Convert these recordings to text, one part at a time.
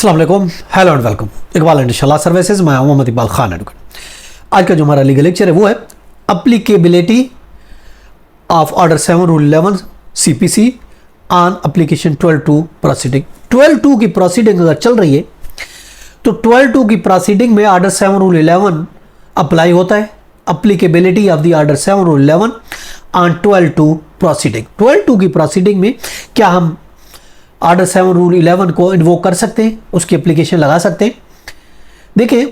अस्सलाम वालेकुम, hello and welcome. Iqbal and इंशाल्लाह सर्विसेज, मैं मोहम्मद इकबाल खान एडवोकेट। आज का जो हमारा लीगल लेक्चर है वो है applicability of order 7 rule 11 CPC on application 12(2) proceeding. 12(2) की प्रोसीडिंग अगर चल रही है तो 12(2) की प्रोसीडिंग में ऑर्डर 7 रूल 11 अप्लाई होता है। Applicability of the order 7 rule 11 on 12(2) proceeding. 12(2) की प्रोसीडिंग में क्या हम ऑर्डर 7 रूल 11 को इन्वोक कर सकते हैं, उसकी एप्लीकेशन लगा सकते हैं। देखिए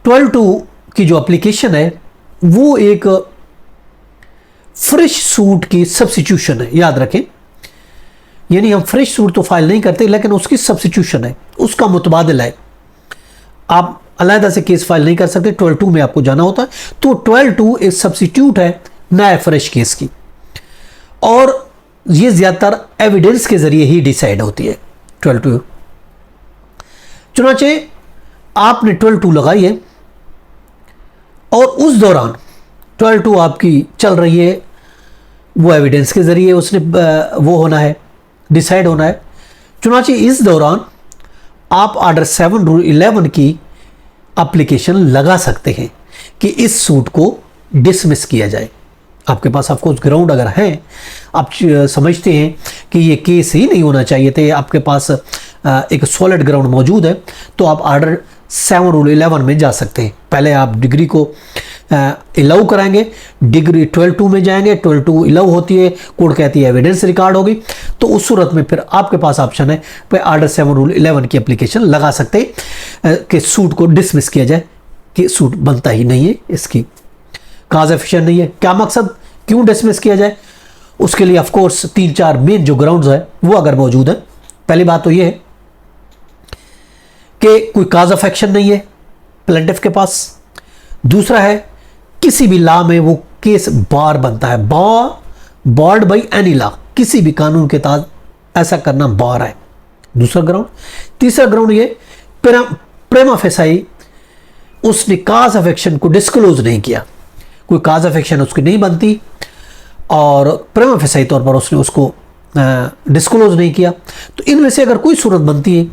12(2) की जो एप्लीकेशन है वो एक फ्रेश सूट की सब्स्टिट्यूशन है, याद रखें। यानी हम फ्रेश सूट तो फाइल नहीं करते, लेकिन उसकी सब्स्टिट्यूशन है, उसका मुतबादिल है। आप अलहदा से केस फाइल नहीं कर सकते, 12(2) में आपको जाना होता है। तो 12(2) एक सब्स्टिट्यूट है नए फ्रेश केस की, और ये ज्यादातर एविडेंस के जरिए ही डिसाइड होती है 12(2). चुनाचे आपने 12(2) लगाई है और उस दौरान 12(2) आपकी चल रही है, वो एविडेंस के जरिए उसने वो होना है, डिसाइड होना है। चुनाचे इस दौरान आप ऑर्डर 7 रूल 11 की एप्लीकेशन लगा सकते हैं कि इस सूट को डिसमिस किया जाए। आपके पास ऑफकोर्स ग्राउंड अगर है, आप समझते हैं कि ये केस ही नहीं होना चाहिए थे, आपके पास एक सॉलिड ग्राउंड मौजूद है, तो आप ऑर्डर 7 रूल 11 में जा सकते हैं। पहले आप डिग्री को अलाउ कराएंगे, डिग्री 12(2) में जाएंगे, 12(2) अलाउ होती है, कोर्ट कहती है एविडेंस रिकॉर्ड होगी, तो उस सूरत में फिर आपके पास ऑप्शन है पे ऑर्डर 7 रूल 11 की एप्लीकेशन लगा सकते हैं कि सूट को डिसमिस किया जाए, कि सूट बनता ही नहीं है, इसकी काज एफिशिएंट नहीं है। क्या मकसद, क्यों डिसमिस किया जाए, उसके लिए ऑफकोर्स 3-4 मेन जो ग्राउंड्स है वो अगर मौजूद है। पहली बात तो ये है कि कोई काज ऑफ एक्शन नहीं है प्लेंटिफ के पास। दूसरा है किसी भी लॉ में वो केस बार बनता है, बार्ड बाई एनी लॉ, किसी भी कानून के तहत ऐसा करना बार है, दूसरा ग्राउंड। तीसरा ग्राउंड ये प्रेमा फेसाई उसने काज ऑफ एक्शन को डिस्क्लोज नहीं किया, कोई काज ऑफ एक्शन उसकी नहीं बनती और प्रेमा फेसाई तौर पर उसने उसको डिस्क्लोज नहीं किया। तो इनमें से अगर कोई सूरत बनती है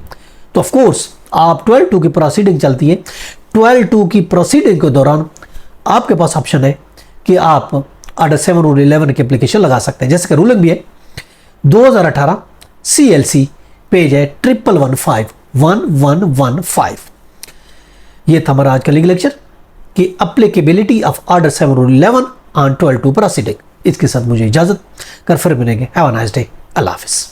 तो ऑफ कोर्स आप 12(2) की प्रोसीडिंग चलती है। 12(2) की प्रोसीडिंग के दौरान आपके पास ऑप्शन है कि आप ऑर्डर 7 रूल 11 की एप्लीकेशन लगा सकते हैं। जैसे कि रूलिंग भी है 2018 CLC, पेज है 11151115। ये था हमारा आज का लीगल लेक्चर कि applicability of order 7 rule 11 on 12(2) proceeding. इसके साथ मुझे इजाजत कर, फिर मिलेंगे। हैव अ नाइस डे, अल्लाह हाफिज़।